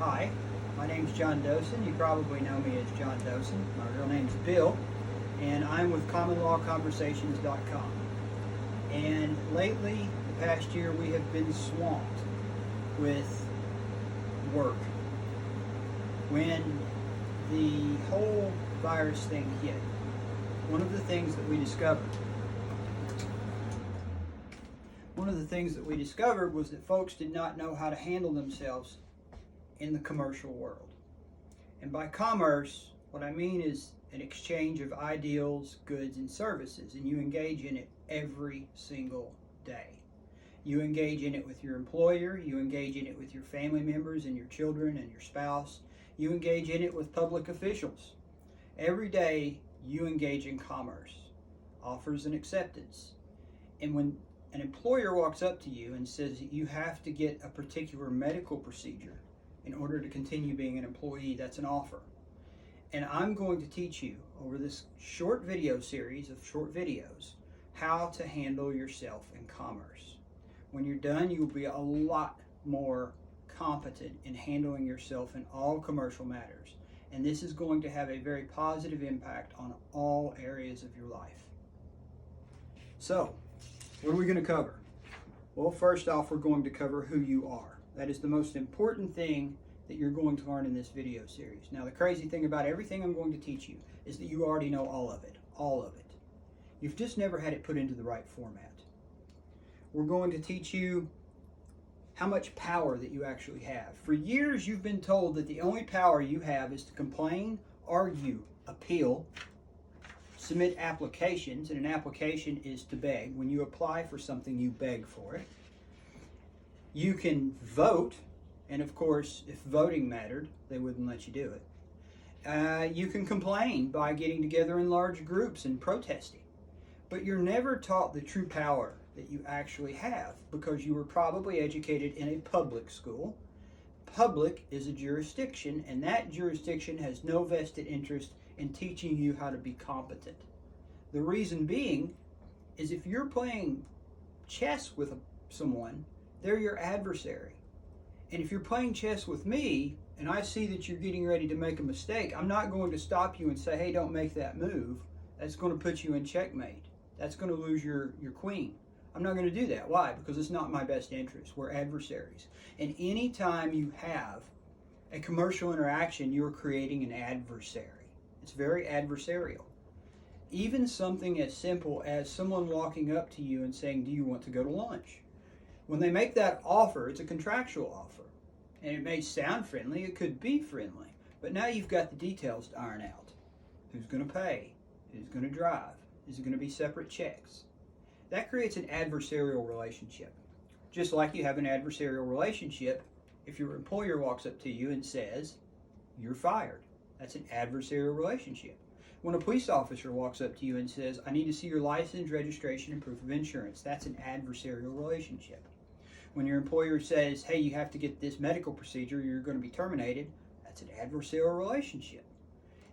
Hi, my name's John Dosen. You probably know me as John Dosen. My real name's Bill, and I'm with CommonLawConversations.com. And lately, the past year, we have been swamped with work. When the whole virus thing hit, one of the things that we discovered was that folks did not know how to handle themselves in the commercial world. And by commerce, what I mean is an exchange of ideals, goods, and services, and you engage in it every single day. You engage in it with your employer, you engage in it with your family members and your children and your spouse, you engage in it with public officials. Every day you engage in commerce, offers and acceptance. And when an employer walks up to you and says that you have to get a particular medical procedure in order to continue being an employee, that's an offer. And I'm going to teach you over this short video series of short videos how to handle yourself in commerce. When you're done, you will be a lot more competent in handling yourself in all commercial matters. And this is going to have a very positive impact on all areas of your life. So, what are we going to cover? Well, first off, we're going to cover who you are. That is the most important thing that you're going to learn in this video series. Now, the crazy thing about everything I'm going to teach you is that you already know all of it. You've just never had it put into the right format. We're going to teach you how much power that you actually have. For years, you've been told that the only power you have is to complain, argue, appeal, submit applications, and an application is to beg. When you apply for something, you beg for it. You can vote, and of course, if voting mattered, they wouldn't let you do it. You can complain by getting together in large groups and protesting. But you're never taught the true power that you actually have because you were probably educated in a public school. Public is a jurisdiction, and that jurisdiction has no vested interest in teaching you how to be competent. The reason being is if you're playing chess with someone, they're your adversary. And if you're playing chess with me and I see that you're getting ready to make a mistake, I'm not going to stop you and say, hey, don't make that move. That's going to put you in checkmate. That's going to lose your queen. I'm not going to do that. Why? Because it's not my best interest. We're adversaries. And anytime you have a commercial interaction, you're creating an adversary. It's very adversarial. Even something as simple as someone walking up to you and saying, do you want to go to lunch? When they make that offer, it's a contractual offer. And it may sound friendly, it could be friendly. But now you've got the details to iron out. Who's going to pay? Who's going to drive? Is it going to be separate checks? That creates an adversarial relationship. Just like you have an adversarial relationship if your employer walks up to you and says, you're fired. That's an adversarial relationship. When a police officer walks up to you and says, I need to see your license, registration, and proof of insurance, that's an adversarial relationship. When your employer says, hey, you have to get this medical procedure, you're going to be terminated, that's an adversarial relationship.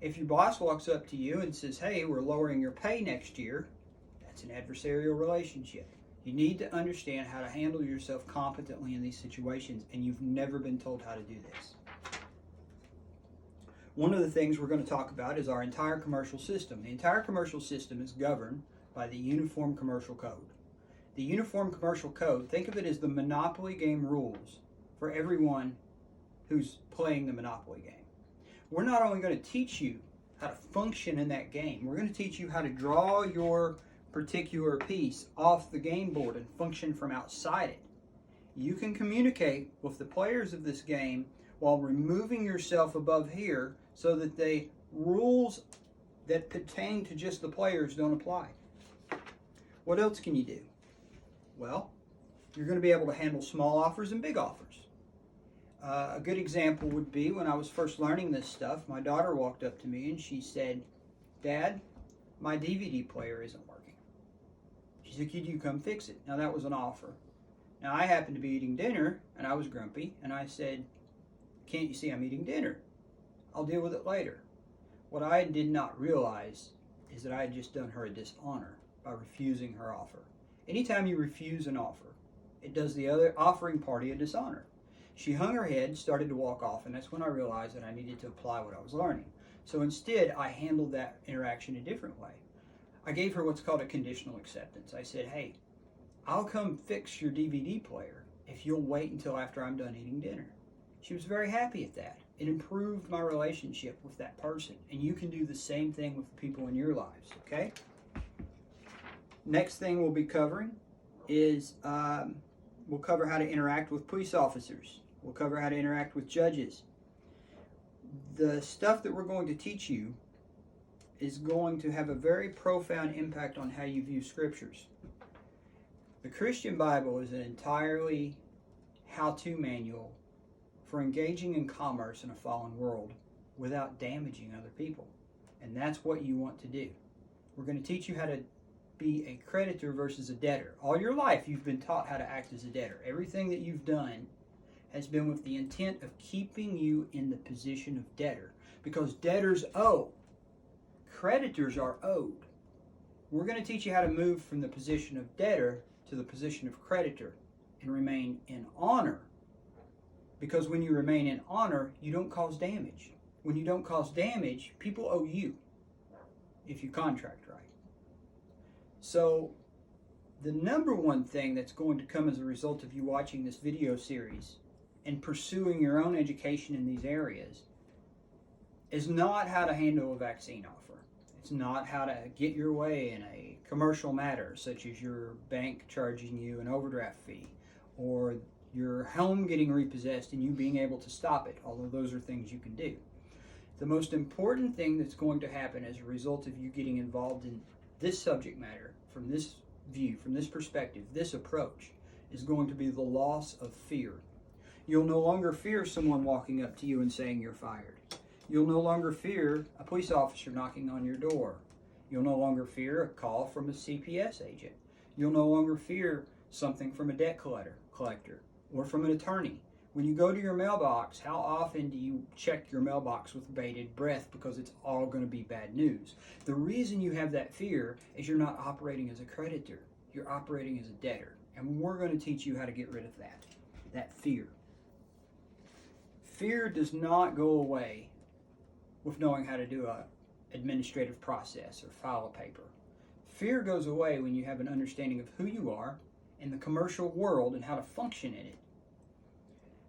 If your boss walks up to you and says, hey, we're lowering your pay next year, that's an adversarial relationship. You need to understand how to handle yourself competently in these situations, and you've never been told how to do this. One of the things we're going to talk about is our entire commercial system. The entire commercial system is governed by the Uniform Commercial Code. The Uniform Commercial Code, think of it as the Monopoly game rules for everyone who's playing the Monopoly game. We're not only going to teach you how to function in that game, we're going to teach you how to draw your particular piece off the game board and function from outside it. You can communicate with the players of this game while removing yourself above here so that the rules that pertain to just the players don't apply. What else can you do? Well, you're going to be able to handle small offers and big offers. A good example would be when I was first learning this stuff, my daughter walked up to me and she said, Dad, my DVD player isn't working. She said, could you come fix it? Now that was an offer. Now I happened to be eating dinner and I was grumpy and I said, can't you see I'm eating dinner? I'll deal with it later. What I did not realize is that I had just done her a dishonor by refusing her offer. Anytime you refuse an offer, it does the other offering party a dishonor. She hung her head and started to walk off, and that's when I realized that I needed to apply what I was learning. So instead, I handled that interaction a different way. I gave her what's called a conditional acceptance. I said, hey, I'll come fix your DVD player if you'll wait until after I'm done eating dinner. She was very happy at that. It improved my relationship with that person, and you can do the same thing with the people in your lives, okay? Next thing we'll be covering is we'll cover how to interact with police officers. We'll cover how to interact with judges. The stuff that we're going to teach you is going to have a very profound impact on how you view scriptures. The Christian Bible is an entirely how-to manual for engaging in commerce in a fallen world without damaging other people. And that's what you want to do. We're going to teach you how to be a creditor versus a debtor. All your life you've been taught how to act as a debtor. Everything that you've done has been with the intent of keeping you in the position of debtor, because debtors owe. Creditors are owed. We're going to teach you how to move from the position of debtor to the position of creditor and remain in honor, because when you remain in honor, you don't cause damage. When you don't cause damage, people owe you if you contract right. So the number one thing that's going to come as a result of you watching this video series and pursuing your own education in these areas is not how to handle a vaccine offer. It's not how to get your way in a commercial matter, such as your bank charging you an overdraft fee, or your home getting repossessed and you being able to stop it, although those are things you can do. The most important thing that's going to happen as a result of you getting involved in this subject matter, from this view, from this perspective, this approach, is going to be the loss of fear. You'll no longer fear someone walking up to you and saying you're fired. You'll no longer fear a police officer knocking on your door. You'll no longer fear a call from a CPS agent. You'll no longer fear something from a debt collector or from an attorney. When you go to your mailbox, how often do you check your mailbox with bated breath because it's all going to be bad news? The reason you have that fear is you're not operating as a creditor. You're operating as a debtor. And we're going to teach you how to get rid of that fear. Fear does not go away with knowing how to do an administrative process or file a paper. Fear goes away when you have an understanding of who you are in the commercial world and how to function in it.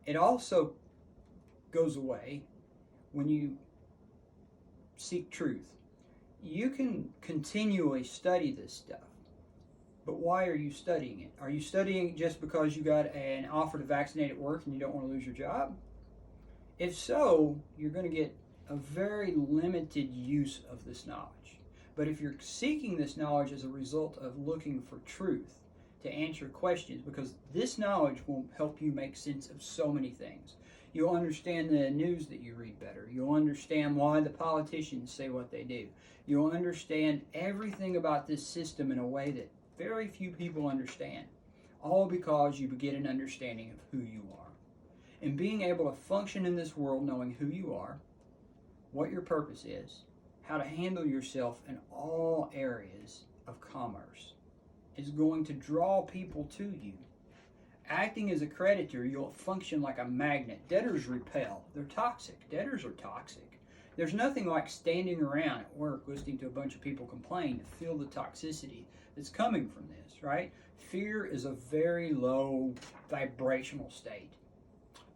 It also goes away when you seek truth. You can continually study this stuff, but why are you studying it? Are you studying it just because you got an offer to vaccinate at work and you don't want to lose your job? If so, you're going to get a very limited use of this knowledge. But if you're seeking this knowledge as a result of looking for truth to answer questions, because this knowledge will help you make sense of so many things. You'll understand the news that you read better. You'll understand why the politicians say what they do. You'll understand everything about this system in a way that very few people understand, all because you get an understanding of who you are. And being able to function in this world knowing who you are, what your purpose is, how to handle yourself in all areas of commerce is going to draw people to you. Acting as a creditor, you'll function like a magnet. Debtors repel. They're toxic. Debtors are toxic. There's nothing like standing around at work listening to a bunch of people complain to feel the toxicity that's coming from this, right? Fear is a very low vibrational state.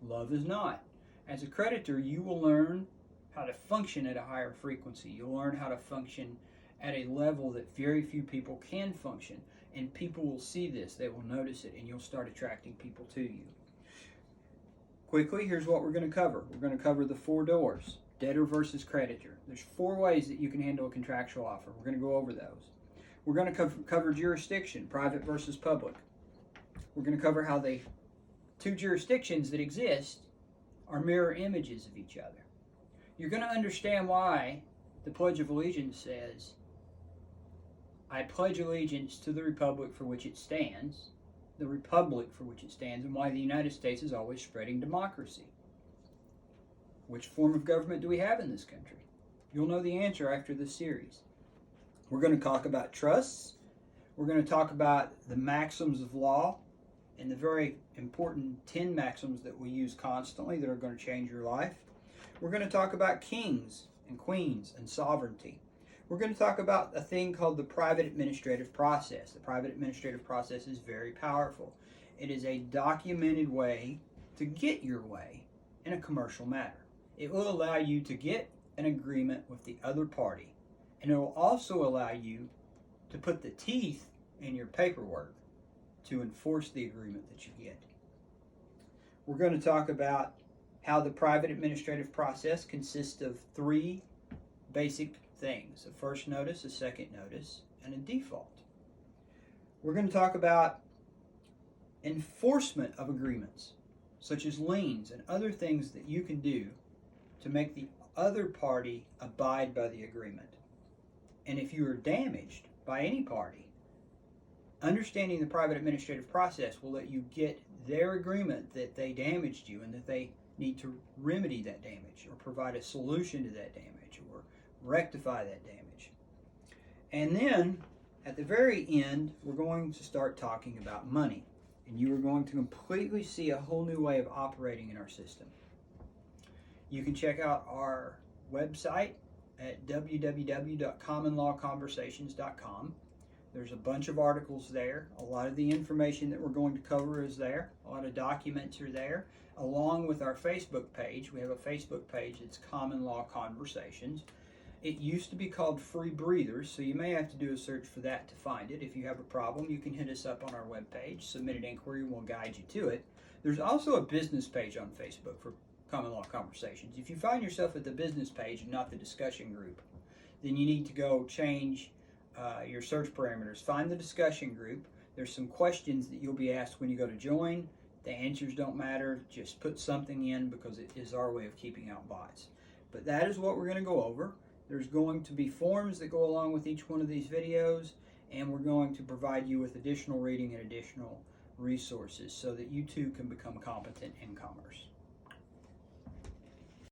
Love is not. As a creditor, you will learn how to function at a higher frequency. You'll learn how to function at a level that very few people can function. And people will see this, they will notice it, and you'll start attracting people to you. Quickly, here's what we're going to cover. We're going to cover the 4 doors, debtor versus creditor. There's 4 ways that you can handle a contractual offer. We're going to go over those. We're going to cover jurisdiction, private versus public. We're going to cover how the 2 jurisdictions that exist are mirror images of each other. You're going to understand why the Pledge of Allegiance says, I pledge allegiance to the republic for which it stands, the republic for which it stands, and why the United States is always spreading democracy. Which form of government do we have in this country? You'll know the answer after this series. We're going to talk about trusts. We're going to talk about the maxims of law and the very important 10 maxims that we use constantly that are going to change your life. We're going to talk about kings and queens and sovereignty. We're going to talk about a thing called the private administrative process. The private administrative process is very powerful. It is a documented way to get your way in a commercial matter. It will allow you to get an agreement with the other party, and it will also allow you to put the teeth in your paperwork to enforce the agreement that you get. We're going to talk about how the private administrative process consists of 3 basic things: a first notice, a second notice, and a default. We're going to talk about enforcement of agreements, such as liens and other things that you can do to make the other party abide by the agreement. And if you are damaged by any party, understanding the private administrative process will let you get their agreement that they damaged you and that they need to remedy that damage or provide a solution to that damage or rectify that damage. And then at the very end, we're going to start talking about money, and you are going to completely see a whole new way of operating in our system. You can check out our website at www.commonlawconversations.com. There's a bunch of articles there. A lot of the information that we're going to cover is there. A lot of documents are there, along with our Facebook page. We have a Facebook page that's Common Law Conversations. It used to be called Free Breathers, so you may have to do a search for that to find it. If you have a problem, you can hit us up on our webpage, submit an inquiry, and we'll guide you to it. There's also a business page on Facebook for Common Law Conversations. If you find yourself at the business page and not the discussion group, then you need to go change your search parameters. Find the discussion group. There's some questions that you'll be asked when you go to join. The answers don't matter. Just put something in because it is our way of keeping out bots. But that is what we're going to go over. There's going to be forms that go along with each one of these videos, and we're going to provide you with additional reading and additional resources so that you too can become competent in commerce.